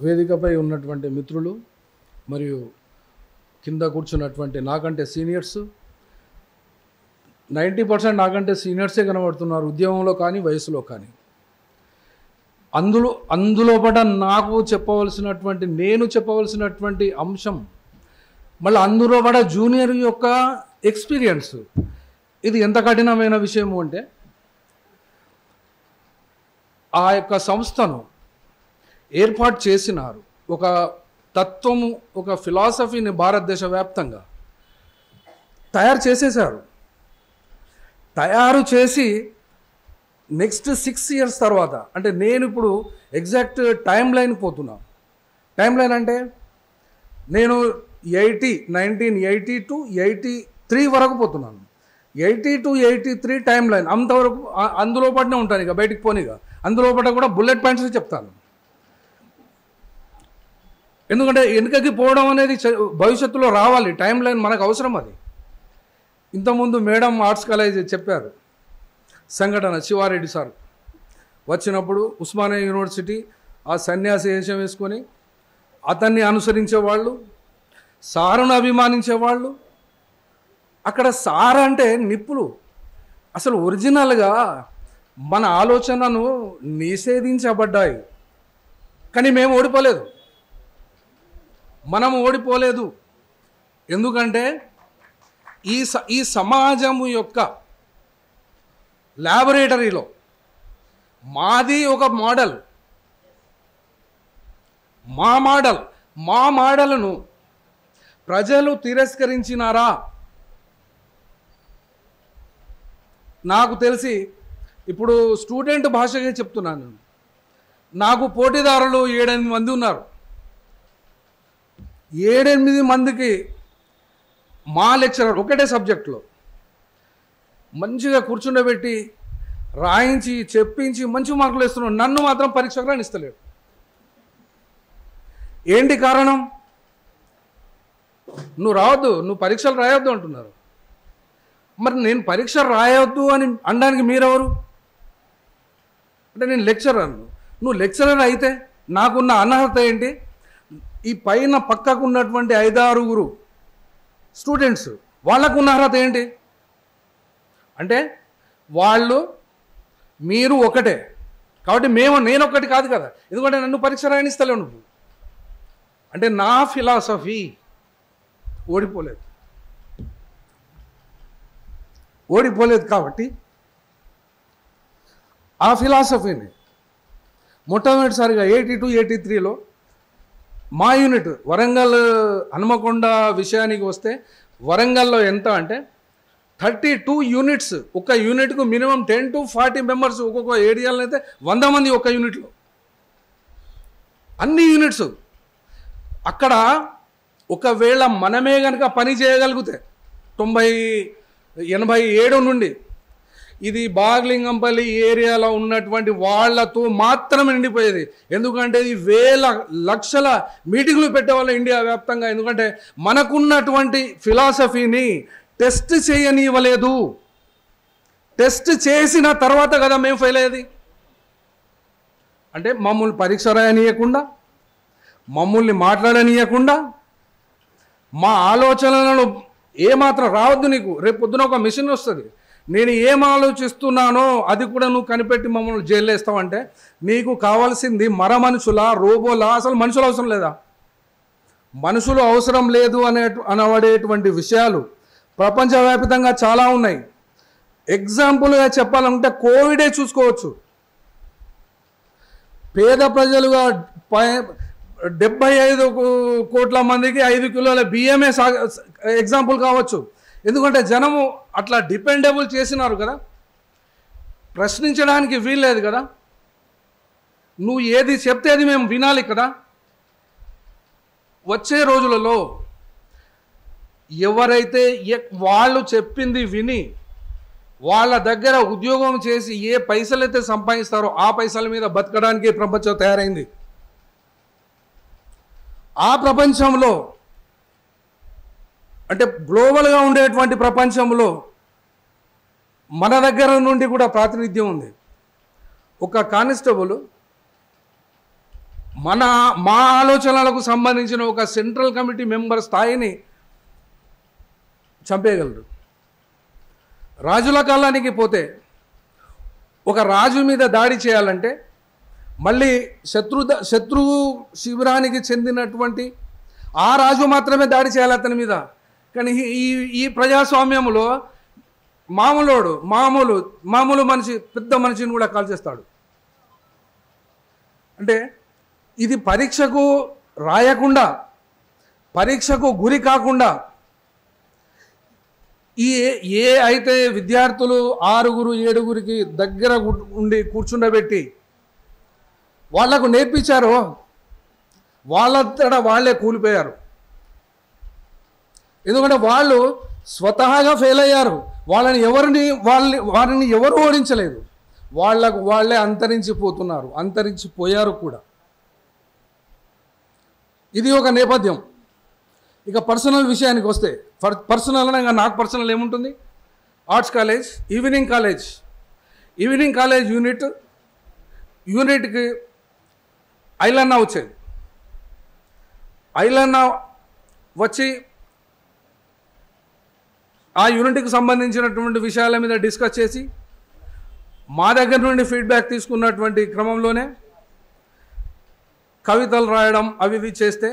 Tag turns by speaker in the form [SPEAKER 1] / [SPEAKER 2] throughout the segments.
[SPEAKER 1] వేదికపై ఉన్నటువంటి మిత్రులు మరియు కింద కూర్చున్నటువంటి నాకంటే సీనియర్స్ 90% నాకంటే సీనియర్సే కనబడుతున్నారు ఉద్యమంలో కానీ వయసులో కానీ. అందులో పట నేను చెప్పవలసినటువంటి అంశం మళ్ళీ అందులో పడ జూనియర్ యొక్క ఎక్స్పీరియన్స్. ఇది ఎంత కఠినమైన విషయము అంటే ఆ యొక్క సంస్థను ఏర్పాటు చేసినారు. ఒక తత్వము, ఒక ఫిలాసఫీని భారతదేశ వ్యాప్తంగా తయారు చేసేశారు. తయారు చేసి నెక్స్ట్ 6 years తర్వాత, అంటే నేను ఇప్పుడు ఎగ్జాక్ట్ టైం లైన్ పోతున్నా. టైం లైన్ అంటే నేను 1980 to 83 వరకు పోతున్నాను. 80 to 83 టైం లైన్ అంతవరకు అందులో పడినే ఉంటాను. ఇక బయటికి పోనీగా అందులో పడ్డ కూడా బుల్లెట్ పాయింట్స్ చెప్తాను. ఎందుకంటే వెనుకకి పోవడం అనేది భవిష్యత్తులో రావాలి. టైం లైన్ మనకు అవసరం. అది ఇంతకుముందు మేడం ఆర్ట్స్ కాలేజ్ చెప్పారు సంఘటన. శివారెడ్డి సార్ వచ్చినప్పుడు ఉస్మానియా యూనివర్సిటీ ఆ సన్యాసి వేషం వేసుకొని అతన్ని అనుసరించేవాళ్ళు, సారును అభిమానించేవాళ్ళు. అక్కడ సార్ అంటే నిప్పులు. అసలు ఒరిజినల్గా మన ఆలోచనను నిషేధించబడ్డాయి. కానీ మనం ఓడిపోలేదు. ఎందుకంటే ఈ సమాజము యొక్క ల్యాబొరేటరీలో మాది ఒక మోడల్. మా మోడల్ను ప్రజలు తిరస్కరించినారా? నాకు తెలిసి ఇప్పుడు స్టూడెంట్ భాషగా చెప్తున్నాను. నాకు పోటీదారులు 7-8 మంది ఉన్నారు. 7-8 మందికి మా లెక్చరర్ ఒకటే సబ్జెక్టులో మంచిగా కూర్చుండబెట్టి రాయించి చెప్పించి మంచి మార్కులు ఇస్తున్నాడు. నన్ను మాత్రం పరీక్షకు రాణిస్తలేడు. ఏంటి కారణం? నువ్వు రావద్దు, నువ్వు పరీక్షలు రాయొద్దు అంటున్నారు. మరి నేను పరీక్ష రాయొద్దు అని అనడానికి మీరెవరు? అంటే నేను లెక్చరర్ను. నువ్వు లెక్చరర్ అయితే నాకున్న అనర్హత ఏంటి? ఈ పైన పక్కకు ఉన్నటువంటి 5-6 స్టూడెంట్స్ వాళ్ళకు ఉన్న అర్హత ఏంటి? అంటే మీరు ఒకటే కాబట్టి నేను ఒక్కటి కాదు కదా. ఎందుకంటే నన్ను పరీక్ష రాయనిస్తలేవు నువ్వు. అంటే నా ఫిలాసఫీ ఓడిపోలేదు కాబట్టి ఆ ఫిలాసఫీని మొట్టమొదటిసారిగా 82-83లో మా యూనిట్ వరంగల్ హనుమకొండ విషయానికి వస్తే వరంగల్లో ఎంత అంటే 32 యూనిట్స్. ఒక యూనిట్కు మినిమం 10 to 40 మెంబర్స్. ఒక్కొక్క ఏరియాలో అయితే 100 మంది ఒక యూనిట్లో. అన్ని యూనిట్స్ అక్కడ ఒకవేళ మనమే కనుక పని చేయగలిగితే 87 నుండి ఇది బాగ్లింగంపల్లి ఏరియాలో ఉన్నటువంటి వాళ్లతో మాత్రమే నిండిపోయేది. ఎందుకంటే ఇది వేల లక్షల మీటింగ్లు పెట్టేవాళ్ళు ఇండియా వ్యాప్తంగా. ఎందుకంటే మనకున్నటువంటి ఫిలాసఫీని టెస్ట్ చేయనివ్వలేదు. టెస్ట్ చేసిన తర్వాత కదా మేము ఫెయిల్ అయ్యేది. అంటే మమ్మల్ని పరీక్ష రాయనీయకుండా, మమ్మల్ని మాట్లాడనీయకుండా, మా ఆలోచనలను ఏమాత్రం రావద్దు నీకు. రేపు పొద్దున ఒక మిషన్ వస్తుంది, నేను ఏం ఆలోచిస్తున్నానో అది కూడా నువ్వు కనిపెట్టి మమ్మల్ని జైలు వేస్తావంటే నీకు కావాల్సింది మనుషులా, రోబోలా? అసలు మనుషులు అవసరం లేదా? మనుషులు అవసరం లేదు అనబడేటువంటి విషయాలు ప్రపంచవ్యాప్తంగా చాలా ఉన్నాయి. ఎగ్జాంపుల్గా చెప్పాలంటే కోవిడే చూసుకోవచ్చు. పేద ప్రజలుగా 75 కోట్ల మందికి 5 కిలోల బియ్యమే ఎగ్జాంపుల్ కావచ్చు. ఎందుకంటే జనము అట్లా డిపెండబుల్ చేసినారు కదా. ప్రశ్నించడానికి వీల్లేదు కదా. నువ్వు ఏది చెప్తే అది మేము వినాలి కదా. వచ్చే రోజులలో ఎవరైతే వాళ్ళు చెప్పింది విని వాళ్ళ దగ్గర ఉద్యోగం చేసి ఏ పైసలైతే సంపాదిస్తారో ఆ పైసల మీద బతకడానికి ప్రపంచం తయారైంది. ఆ ప్రపంచంలో అంటే గ్లోబల్గా ఉండేటువంటి ప్రపంచంలో మన దగ్గర నుండి కూడా ప్రాతినిధ్యం ఉంది. ఒక కానిస్టేబుల్ మా ఆలోచనలకు సంబంధించిన ఒక సెంట్రల్ కమిటీ మెంబర్ స్థాయిని చంపేయగలరు. రాజుల కాలానికి పోతే ఒక రాజు మీద దాడి చేయాలంటే మళ్ళీ శత్రు శిబిరానికి చెందినటువంటి ఆ రాజు మాత్రమే దాడి చేయాలి అతని మీద. కానీ ఈ ప్రజాస్వామ్యంలో మామూలు మనిషి, పెద్ద మనిషిని కూడా కాల్చేస్తాడు. అంటే ఇది పరీక్షకు రాయకుండా, పరీక్షకు గురి కాకుండా ఏ అయితే విద్యార్థులు 6-7 దగ్గర ఉండి కూర్చుండబెట్టి వాళ్లకు నేర్పించారో వాళ్ళంతటా వాళ్ళే కూలిపోయారు. ఎందుకంటే వాళ్ళు స్వతహాగా ఫెయిల్ అయ్యారు. వారిని ఎవరు ఓడించలేదు. వాళ్ళే అంతరించిపోయారు కూడా. ఇది ఒక నేపథ్యం. ఇక పర్సనల్ విషయానికి వస్తే, పర్సనల్ అనగా నాకు పర్సనల్ ఏముంటుంది? ఆర్ట్స్ కాలేజ్, ఈవినింగ్ కాలేజ్ యూనిట్కి ఐలన్నా వచ్చేది. ఐలన్నా వచ్చి ఆ యూనిట్కి సంబంధించినటువంటి విషయాల మీద డిస్కస్ చేసి మా దగ్గర నుండి ఫీడ్బ్యాక్ తీసుకున్నటువంటి క్రమంలోనే కవితలు రాయడం అవి చేస్తే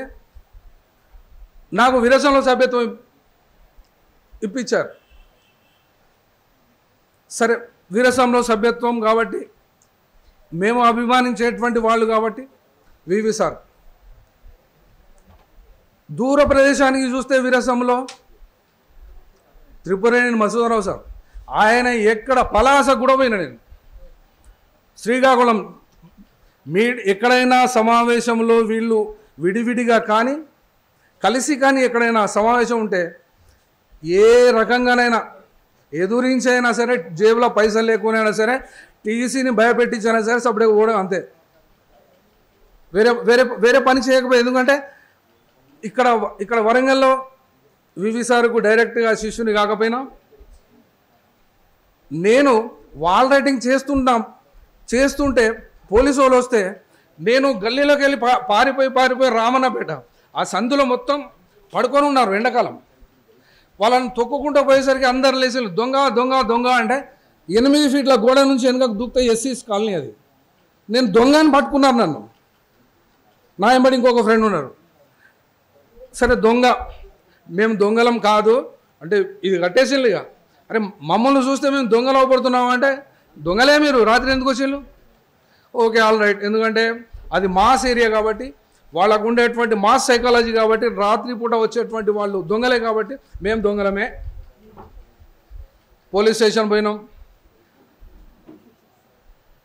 [SPEAKER 1] నాకు విరసంలో సభ్యత్వం ఇప్పించారు. సరే, విరసంలో సభ్యత్వం కాబట్టి మేము అభిమానించేటువంటి వాళ్ళు కాబట్టి వివి సార్. దూర ప్రదేశానికి చూస్తే విరసంలో త్రిపురేణి మసూదరావు సార్, ఆయన ఎక్కడ పలాస కూడా పోయినా, నేను శ్రీకాకుళం ఎక్కడైనా సమావేశంలో వీళ్ళు విడివిడిగా కానీ కలిసి కానీ ఎక్కడైనా సమావేశం ఉంటే ఏ రకంగానైనా ఎదురించైనా సరే, జేబులో పైసలు లేకునైనా సరే, టీసీని భయపెట్టించైనా సరే సపడే కూడా అంతే, వేరే పని చేయకపోయి. ఎందుకంటే ఇక్కడ వరంగల్లో వివి సార్కు డైరెక్ట్గా శిష్యుని కాకపోయినా నేను వాల్ రైటింగ్ చేస్తుంటే పోలీసు వాళ్ళు వస్తే నేను గల్లీలోకి వెళ్ళి పారిపోయి రామన్నపేట ఆ సందులో మొత్తం పడుకొని ఉన్నారు ఎండాకాలం. వాళ్ళని తొక్కుకుంటూ పోయేసరికి అందరు లేచి దొంగ అంటే 8 ఫీట్ల గోడ నుంచి వెనకకు దూకితే ఎస్సీస్ కాలనీ అది. నేను దొంగ అని పట్టుకున్నారు నన్ను. నా వెంబడి ఇంకొక ఫ్రెండ్ ఉన్నారు. సరే దొంగ, మేము దొంగలం కాదు అంటే ఇది కట్టేసిల్లు. ఇక అరే మమ్మల్ని చూస్తే మేము దొంగలు అవపడుతున్నాం అంటే, దొంగలే మీరు, రాత్రి ఎందుకు వచ్చిళ్ళు? Okay, all right. ఎందుకంటే అది మాస్ ఏరియా కాబట్టి, వాళ్ళకు ఉండేటువంటి మాస్ సైకాలజీ కాబట్టి, రాత్రిపూట వచ్చేటువంటి వాళ్ళు దొంగలే కాబట్టి మేము దొంగలమే. పోలీస్ స్టేషన్ పోయినాం.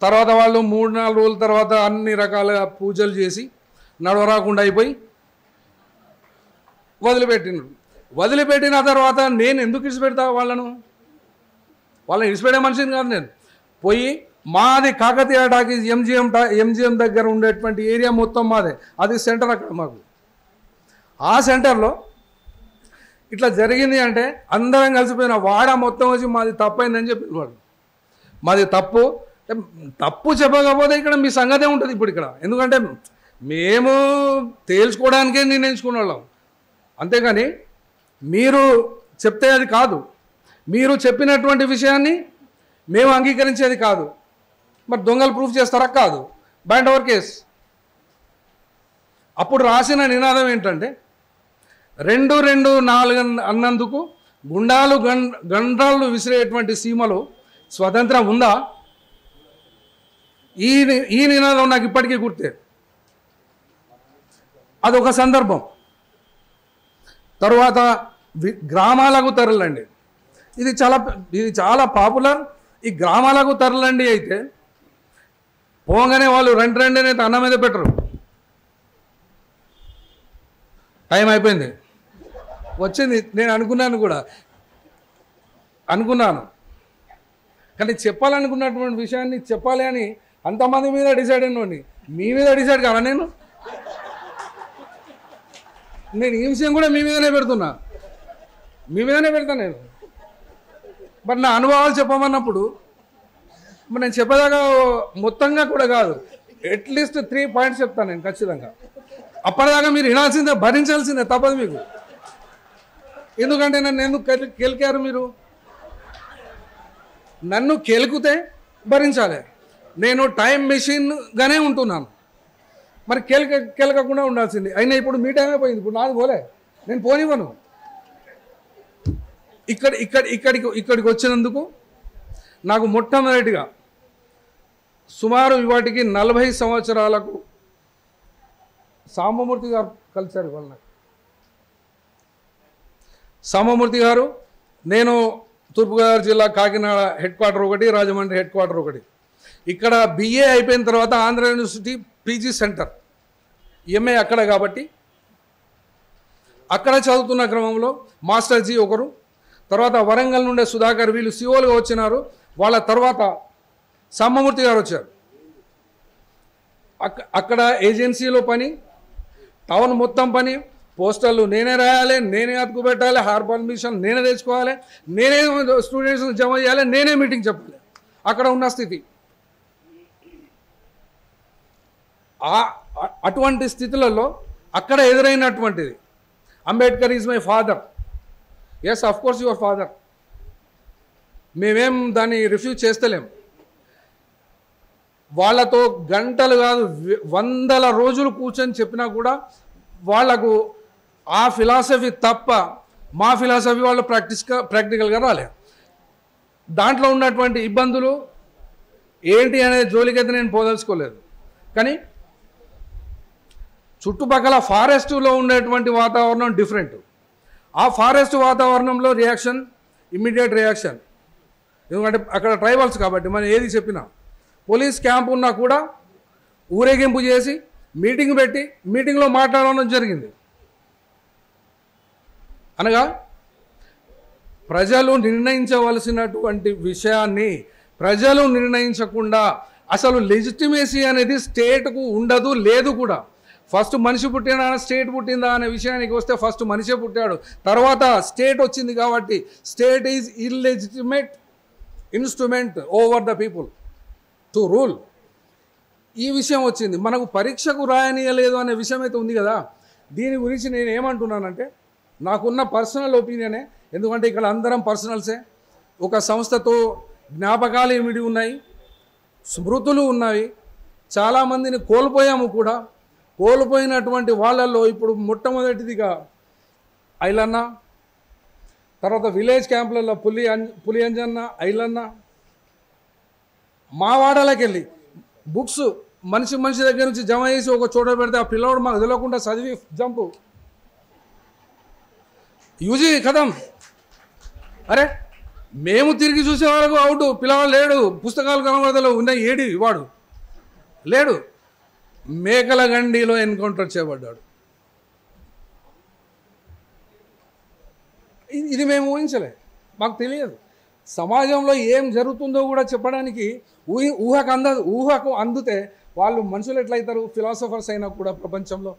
[SPEAKER 1] తర్వాత వాళ్ళు 3-4 రోజుల తర్వాత అన్ని రకాల పూజలు చేసి నడవరాకుండా అయిపోయి వదిలిపెట్టిన తర్వాత నేను ఎందుకు ఇడిచిపెడతా వాళ్ళని ఇడిచిపెట్టే మనిషిని కాదు నేను. పోయి మాది కాకతీయ టాకీస్ ఎంజిఎం దగ్గర ఉండేటువంటి ఏరియా మొత్తం మాదే, అది సెంటర్. అక్కడ మాకు ఆ సెంటర్లో ఇట్లా జరిగింది అంటే అందరం కలిసిపోయిన వాడ మొత్తం వచ్చి మాది తప్పైందని చెప్పి వాడు. మాది తప్పు చెప్పకపోతే ఇక్కడ మీ సంగతే ఉంటుంది ఇప్పుడు ఇక్కడ. ఎందుకంటే మేము తేల్చుకోవడానికే నిర్ణయించుకునే వాళ్ళం, అంతేగాని మీరు చెప్తే అది కాదు, మీరు చెప్పినటువంటి విషయాన్ని మేము అంగీకరించేది కాదు. మరి దొంగలు ప్రూఫ్ చేస్తారా? కాదు, బైండ్ ఓవర్ కేస్. అప్పుడు రాసిన నినాదం ఏంటంటే 2-2-4 అన్నందుకు గండ్రాలు విసిరేటువంటి సీమలో స్వతంత్రం ఉందా? ఈ నినాదం నాకు ఇప్పటికీ గుర్తే. అదొక సందర్భం. తరువాత గ్రామాలకు తరలండి, ఇది చాలా పాపులర్. ఈ గ్రామాలకు తరలండి అయితే పోగానే వాళ్ళు రండి అనేది అన్నం మీద పెట్టరు. టైం అయిపోయింది, వచ్చింది. నేను అనుకున్నాను కానీ చెప్పాలనుకున్నటువంటి విషయాన్ని చెప్పాలి అని అంతమంది మీద డిసైడ్ అయినోని మీ మీద డిసైడ్ కాదా? నేను ఈ విషయం కూడా మీ మీదనే పెడతాను నేను. మరి నా అనుభవాలు చెప్పమన్నప్పుడు మరి నేను చెప్పేదాకా మొత్తంగా కూడా కాదు, అట్లీస్ట్ 3 పాయింట్స్ చెప్తాను నేను ఖచ్చితంగా. అప్పటిదాకా మీరు వినాల్సిందే, భరించాల్సిందే, తప్పదు మీకు. ఎందుకంటే నన్ను ఎందుకు కెలికారు మీరు? నన్ను కెలికితే భరించాలి. నేను టైం మెషిన్గానే ఉంటున్నాను, మరి కెలకకుండా ఉండాల్సింది. అయినా ఇప్పుడు మీ టైమే పోయింది, ఇప్పుడు నాది పోలే, నేను పోనివ్వను. ఇక్కడికి వచ్చినందుకు నాకు మొట్టమొదటిగా సుమారు ఇవాటికి 40 సంవత్సరాలకు సాంబమూర్తి గారు కలిశారు. వాళ్ళ సాంబమూర్తి గారు, నేను తూర్పుగోదావరి జిల్లా కాకినాడ హెడ్ క్వార్టర్ ఒకటి, రాజమండ్రి హెడ్ క్వార్టర్ ఒకటి. ఇక్కడ బిఏ అయిపోయిన తర్వాత Andhra university PG centre, MA అక్కడ కాబట్టి అక్కడ చదువుతున్న క్రమంలో మాస్టర్ జీ ఒకరు, తర్వాత వరంగల్ నుండే సుధాకర్, వీళ్ళు సిఓలుగా వచ్చినారు. వాళ్ళ తర్వాత సాంబమూర్తి గారు వచ్చారు. అక్కడ ఏజెన్సీలో పని, టౌన్ మొత్తం పని, పోస్టర్లు నేనే రాయాలి, నేనే అతుకు పెట్టాలి, హార్బల్ మిషన్ నేనే తెచ్చుకోవాలి, నేనే స్టూడెంట్స్ జమ చేయాలి, నేనే మీటింగ్ చెప్పాలి. అక్కడ ఉన్న స్థితి. అటువంటి స్థితులలో అక్కడ ఎదురైనటువంటిది, Ambedkar is my father. Yes, of course your father. మేమేం దాన్ని రిఫ్యూజ్ చేస్తలేం. వాళ్ళతో గంటలు కాదు 100 రోజులు కూర్చొని చెప్పినా కూడా వాళ్లకు ఆ ఫిలాసఫీ తప్ప మా ఫిలాసఫీ వాళ్ళు ప్రాక్టికల్గా రాలేదు. దాంట్లో ఉన్నటువంటి ఇబ్బందులు ఏంటి అనే జోలికైతే నేను పోదలుచుకోలేదు. కానీ చుట్టుపక్కల ఫారెస్ట్లో ఉండేటువంటి వాతావరణం డిఫరెంట్. ఆ ఫారెస్ట్ వాతావరణంలో రియాక్షన్, ఇమ్మీడియట్ రియాక్షన్. ఎందుకంటే అక్కడ ట్రైబల్స్ కాబట్టి మనం ఏది చెప్పినా, పోలీస్ క్యాంప్ ఉన్నా కూడా ఊరేగింపు చేసి మీటింగ్ పెట్టి మీటింగ్లో మాట్లాడడం జరిగింది. అనగా ప్రజలు నిర్ణయించవలసినటువంటి విషయాన్ని ప్రజలు నిర్ణయించకుండా అసలు లెజిటిమేసీ అనేది స్టేట్కు ఉండదు, లేదు కూడా. ఫస్ట్ మనిషి పుట్టినా స్టేట్ పుట్టిందా అనే విషయానికి వస్తే ఫస్ట్ మనిషే పుట్టాడు, తర్వాత స్టేట్ వచ్చింది. కాబట్టి state is illegitimate instrument over the people to rule. ఈ విషయం వచ్చింది. మనకు పరీక్షకు రాయనీయలేదు అనే విషయం అయితే ఉంది కదా. దీని గురించి నేను ఏమంటున్నానంటే, నాకున్న పర్సనల్ ఒపీనియనే. ఎందుకంటే ఇక్కడ అందరం పర్సనల్సే. ఒక సంస్థతో జ్ఞాపకాలు ఏమిటి ఉన్నాయి, స్మృతులు ఉన్నాయి, చాలామందిని కోల్పోయాము కూడా. కోల్పోయినటువంటి వాళ్ళల్లో ఇప్పుడు మొట్టమొదటిదిగా ఐలన్న, తర్వాత విలేజ్ క్యాంపులలో పులి అంజన్న, ఐలన్న. మా వాడలోకి వెళ్ళి బుక్స్ మనిషి దగ్గర నుంచి జమ చేసి ఒక చోట పెడితే ఆ పిల్లవాడు మాకు తెలియకుండా చదివి జంపు యూజీ కథం. అరే మేము తిరిగి చూసే వాళ్ళకు అవుట్, పిల్లవాడు లేడు, పుస్తకాలు కనబడతలో ఉన్న ఏడి వాడు లేడు. మేకల గండిలో ఎన్కౌంటర్ చేయబడ్డాడు. ఇది మేము ఊహించలే, మాకు తెలియదు. సమాజంలో ఏం జరుగుతుందో కూడా చెప్పడానికి ఊహకు అందితే వాళ్ళు మనుషులు ఎట్లయితారు? ఫిలాసఫర్స్ అయినా కూడా ప్రపంచంలో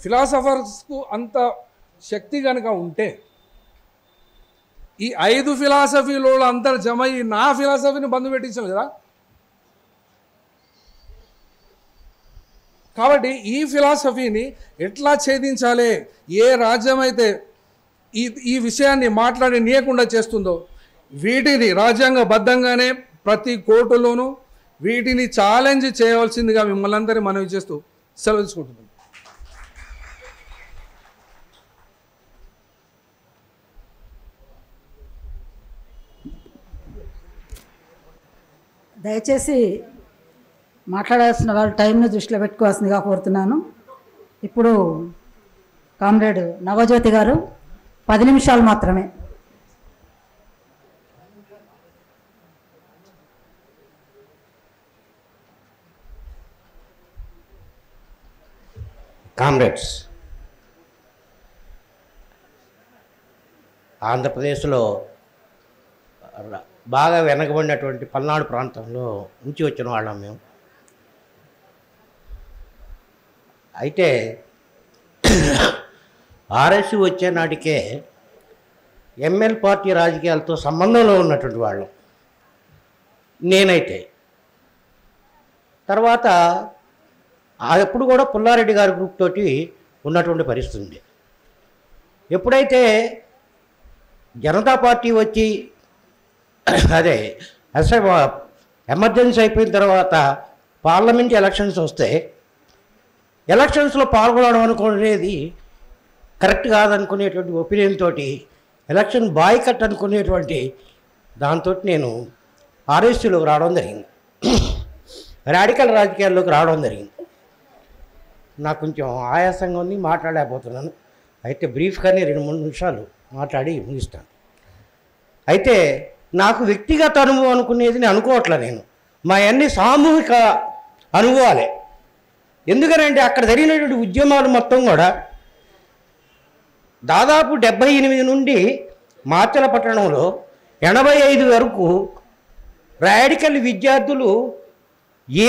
[SPEAKER 1] ఫిలాసఫర్స్కు అంత శక్తి కనుక ఉంటే ఈ 5 ఫిలాసఫీలో అందరు జమయ్యి నా ఫిలాసఫీని బంధు పెట్టించాలి కదా. కాబట్టి ఈ ఫిలాసఫీని ఎట్లా ఛేదించాలి? ఏ రాజ్యం అయితే ఈ విషయాన్ని మాట్లాడనీయకుండా చేస్తుందో వీటిని రాజ్యాంగబద్ధంగానే ప్రతి కోర్టులోనూ వీటిని ఛాలెంజ్ చేయవలసిందిగా మిమ్మల్ని అందరినీ మనవి చేస్తూ సెలవు తీసుకుంటున్నాం.
[SPEAKER 2] దయచేసి మాట్లాడాల్సిన వాళ్ళు టైంను దృష్టిలో పెట్టుకోవాల్సిందిగా కోరుతున్నాను. ఇప్పుడు కామ్రేడ్ నవజ్యోతి గారు 10 నిమిషాలు మాత్రమే.
[SPEAKER 3] కామ్రేడ్స్, ఆంధ్రప్రదేశ్లో బాగా వెనకబడినటువంటి పల్నాడు ప్రాంతంలో నుంచి వచ్చిన వాళ్ళం మేము. అయితే ఆర్ఎస్సీ వచ్చే నాటికే ఎంఎల్ పార్టీ రాజకీయాలతో సంబంధంలో ఉన్నటువంటి వాళ్ళం నేనైతే. తర్వాత అప్పుడు కూడా పుల్లారెడ్డి గారి గ్రూప్ తోటి ఉన్నటువంటి పరిస్థితి ఉంది. ఎప్పుడైతే జనతా పార్టీ వచ్చి అదే ఎమర్జెన్సీ అయిపోయిన తర్వాత పార్లమెంట్ ఎలక్షన్స్ వస్తే ఎలక్షన్స్లో పాల్గొనడం అనుకునేది కరెక్ట్ కాదనుకునేటువంటి ఒపీనియన్ తోటి ఎలక్షన్ బాయ్కట్ అనుకునేటువంటి దాంతో నేను ఆర్ఎస్సీలోకి రావడం జరిగింది, రాడికల్ రాజకీయాల్లోకి రావడం జరిగింది. నాకు కొంచెం ఆయాసంగా ఉంది, మాట్లాడలేకపోతున్నాను. అయితే బ్రీఫ్గానే 2-3 నిమిషాలు మాట్లాడి ముగిస్తాను. అయితే నాకు వ్యక్తిగత అనుభవం అనుకునేది నేను అనుకోవట్లే. నేను మా అన్ని సామూహిక అనుభవాలే. ఎందుకనంటే అక్కడ జరిగినటువంటి ఉద్యమాలు మొత్తం కూడా దాదాపు 78 నుండి మాచల పట్టణంలో 85 వరకు రాడికల్ విద్యార్థులు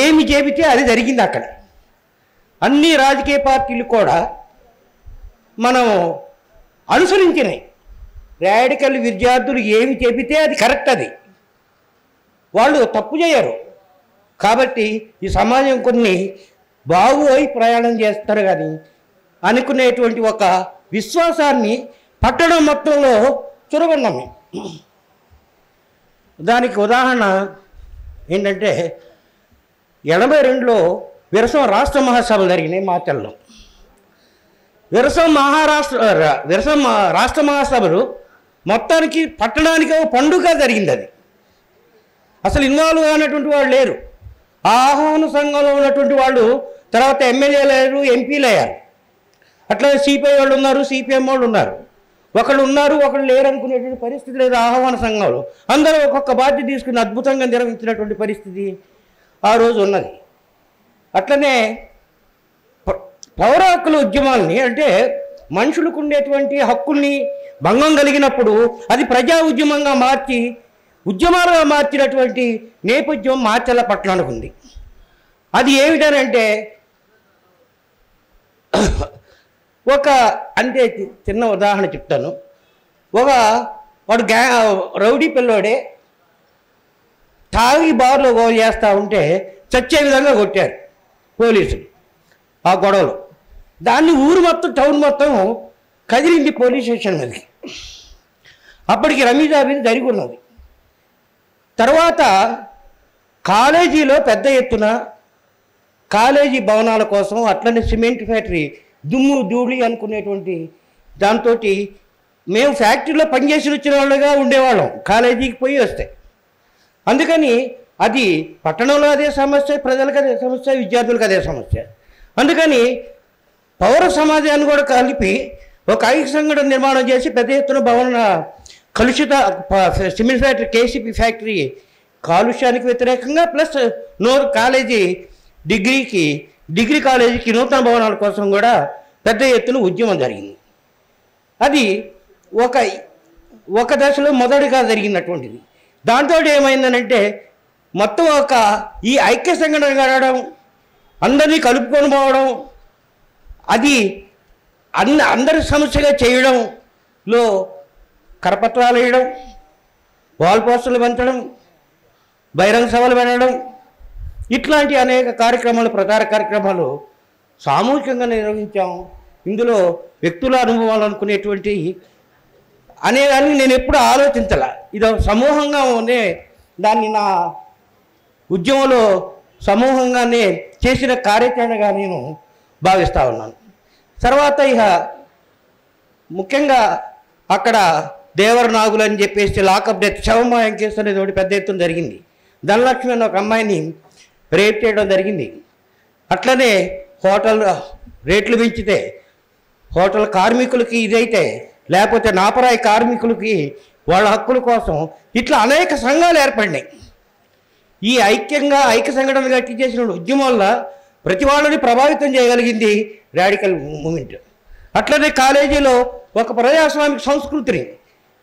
[SPEAKER 3] ఏమి చెబితే అది జరిగింది. అక్కడ అన్ని రాజకీయ పార్టీలు కూడా మనం అనుసరించినాయి. రాడికల్ విద్యార్థులు ఏమి చెబితే అది కరెక్ట్, అది వాళ్ళు తప్పు చేయరు. కాబట్టి ఈ సమాజం కొన్ని బాగోయి ప్రయాణం చేస్తారు కానీ అనుకునేటువంటి ఒక విశ్వాసాన్ని పట్టణం మొత్తంలో చొరగొన్నాం. దానికి ఉదాహరణ ఏంటంటే 82లో విరసం రాష్ట్ర మహాసభలు జరిగినాయి మాచల్లో. విరసం రాష్ట్ర మహాసభలు మొత్తానికి పట్టణానికి ఒక పండుగ జరిగింది. అది అసలు ఇన్వాల్వ్ కానటువంటి వాళ్ళు లేరు. ఆహ్వాన సంఘంలో ఉన్నటువంటి వాళ్ళు తర్వాత ఎమ్మెల్యేలు అయ్యారు, ఎంపీలు అయ్యారు. అట్లాగే సిపిఐ వాళ్ళు ఉన్నారు, సిపిఎం వాళ్ళు ఉన్నారు. ఒకళ్ళు ఉన్నారు, ఒకళ్ళు లేరు అనుకునేటువంటి పరిస్థితి లేదు. ఆహ్వాన సంఘంలో అందరూ ఒక్కొక్క బాధ్యత తీసుకుని అద్భుతంగా నిర్వహించినటువంటి పరిస్థితి ఆ రోజు ఉన్నది. అట్లనే పౌర హక్కుల ఉద్యమాలని, అంటే మనుషులకు ఉండేటువంటి హక్కుల్ని భంగం కలిగినప్పుడు అది ప్రజా ఉద్యమంగా మార్చి ఉద్యమాలుగా మార్చినటువంటి నేపథ్యం మాచర్ల పట్టణానికి ఉంది. అది ఏమిటనంటే ఒక అంటే చిన్న ఉదాహరణ చెప్తాను. వాడు రౌడీ పిల్లోడే తాగి బార్లో గోల్ చేస్తూ ఉంటే చచ్చే విధంగా కొట్టారు పోలీసులు ఆ గొడవలో. దాన్ని ఊరు మొత్తం, టౌన్ మొత్తం కదిలింది పోలీస్ స్టేషన్ మీదకి. అప్పటికి రమీజాబీది జరిగి ఉన్నది. తర్వాత కాలేజీలో పెద్ద ఎత్తున కాలేజీ భవనాల కోసం, అట్లనే సిమెంట్ ఫ్యాక్టరీ దుమ్ము ధూళి అనుకునేటువంటి దాంతో మేము ఫ్యాక్టరీలో పనిచేసి వచ్చిన వాళ్ళుగా ఉండేవాళ్ళం, కాలేజీకి పోయి వస్తే. అందుకని అది పట్టణంలో అదే సమస్య, ప్రజలకు అదే సమస్య, విద్యార్థులకు అదే సమస్య. అందుకని పౌర సమాజాన్ని కూడా కలిపి ఒక ఐక్య సంఘటన నిర్మాణం చేసి పెద్ద ఎత్తున భవన కలుషిత సిమెంట్ ఫ్యాక్టరీ, కేసీపీ ఫ్యాక్టరీ కాలుష్యానికి వ్యతిరేకంగా ప్లస్ కాలేజీ డిగ్రీ కాలేజీకి నూతన భవనాల కోసం కూడా పెద్ద ఎత్తున ఉద్యమం జరిగింది. అది ఒక దశలో మొదటిగా జరిగినటువంటిది. దాంతో ఏమైందనంటే మొత్తం ఈ ఐక్య సంఘటన కలగడం, అందరినీ కలుపుకొని పోవడం, అది అందరి సమస్యగా చేయడంలో కరపత్రాలు వేయడం, వాల్ పోస్టర్లు పెంచడం, బహిరంగ సభలు పెట్టడం, ఇట్లాంటి అనేక కార్యక్రమాలు, ప్రచార కార్యక్రమాలు సామూహికంగా నిర్వహించాము. ఇందులో వ్యక్తుల అనుభవాలు అనుకునేటువంటి అనేదాన్ని నేను ఎప్పుడు ఆలోచించాల. ఇది సమూహంగా ఉండే దాన్ని నా ఉద్యమంలో సమూహంగానే చేసిన కార్యాచరణగా నేను భావిస్తూ ఉన్నాను. తర్వాత ముఖ్యంగా అక్కడ దేవర నాగులు అని చెప్పేసి లాకప్ డెత్, శవమాయం కేసు అనేది ఒకటి పెద్ద ఎత్తున జరిగింది. ధనలక్ష్మి అనే ఒక అమ్మాయిని రేప్ చేయడం జరిగింది. అట్లనే హోటల్ రేట్లు పెంచితే హోటల్ కార్మికులకి ఇదైతే, లేకపోతే నాపరాయి కార్మికులకి వాళ్ళ హక్కుల కోసం ఇట్లా అనేక సంఘాలు ఏర్పడినాయి. ఈ ఐక్య సంఘటన గట్టి చేసిన ఉద్యమం వల్ల ప్రతి వాళ్ళని ప్రభావితం చేయగలిగింది రాడికల్ మూమెంట్. అట్లనే కాలేజీలో ఒక ప్రజాస్వామిక సంస్కృతిని,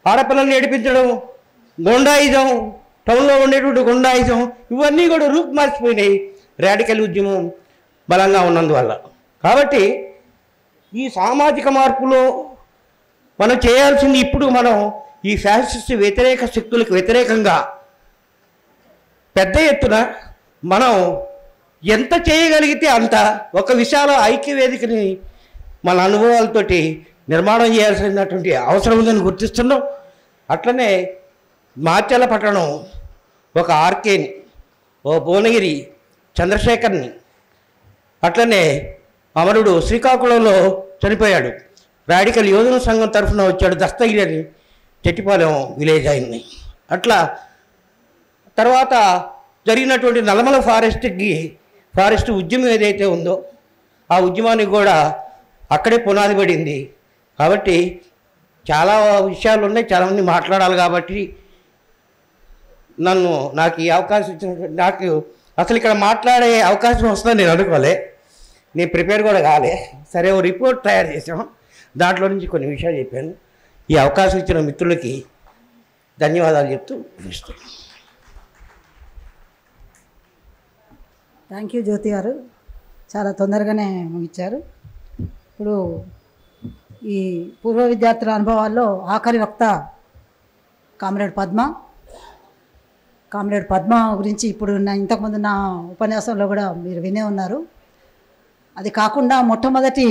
[SPEAKER 3] ఆడపిల్లల్ని ఏడిపించడం, గుండాయిజం, టౌన్లో ఉండేటువంటి గుండాయిజం, ఇవన్నీ కూడా రూపు మార్చిపోయినాయి రాడికల్ ఉద్యమం బలంగా ఉన్నందువల్ల. కాబట్టి ఈ సామాజిక మార్పులో మనం చేయాల్సింది, ఇప్పుడు మనం ఈ ఫ్యాసిస్ట్ వ్యతిరేక శక్తులకు వ్యతిరేకంగా పెద్ద ఎత్తున మనం ఎంత చేయగలిగితే అంత ఒక విశాల ఐక్య వేదికని మన అనుభవాలతోటి నిర్మాణం చేయాల్సినటువంటి అవసరం ఉందని గుర్తిస్తున్నాం. అట్లనే మాచర్ల పట్టణం ఒక ఆర్కేని, ఓ భువనగిరి చంద్రశేఖర్ని, అట్లనే అమరుడు శ్రీకాకుళంలో చనిపోయాడు, రాడికల్ యోజన సంఘం తరఫున వచ్చాడు దస్తగిరి అని చెట్టిపాలెం విలేజ్ అయింది. అట్లా తర్వాత జరిగినటువంటి నల్లమల ఫారెస్ట్ ఉద్యమం ఏదైతే ఉందో ఆ ఉద్యమానికి కూడా అక్కడే పునాది పడింది. కాబట్టి చాలా విషయాలు ఉన్నాయి, చాలామంది మాట్లాడాలి. కాబట్టి నాకు ఈ అవకాశం ఇచ్చినటువంటి, నాకు అసలు ఇక్కడ మాట్లాడే అవకాశం వస్తుందని నేను అనుకోలే, నేను ప్రిపేర్ కూడా కాలే. సరే, ఓ రిపోర్ట్ తయారు చేసాం, దాంట్లో నుంచి కొన్ని విషయాలు చెప్పాను. ఈ అవకాశం ఇచ్చిన మిత్రులకి ధన్యవాదాలు చెప్తూ ముగిస్తాను.
[SPEAKER 2] థ్యాంక్ యూ జ్యోతి గారు, చాలా తొందరగానే ముగించారు. ఇప్పుడు ఈ పూర్వ విద్యార్థుల అనుభవాల్లో ఆఖరి వక్త కామ్రేడ్ పద్మ గురించి ఇప్పుడు ఇంతకుముందు నా ఉపన్యాసంలో కూడా మీరు వినే ఉన్నారు. అది కాకుండా మొట్టమొదటి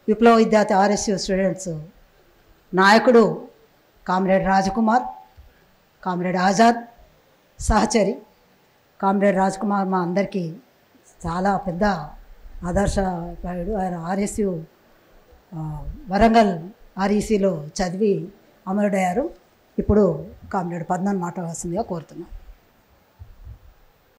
[SPEAKER 2] విప్లవ విద్యార్థి ఆర్ఎస్యు స్టూడెంట్స్ నాయకుడు కామ్రేడ్ రాజకుమార్, కామ్రేడ్ ఆజాద్ సహచరి కామ్రేడ్ రాజకుమార్ మా అందరికీ చాలా పెద్ద ఆదర్శప్రాయుడు. ఆయన ఆర్ఎస్యు వరంగల్ ఆర్ఈసీలో చదివి అమరుడయ్యారు. ఇప్పుడు కామ్రేడ్ పద్మని మాట్లాడాల్సిందిగా కోరుతున్నాను.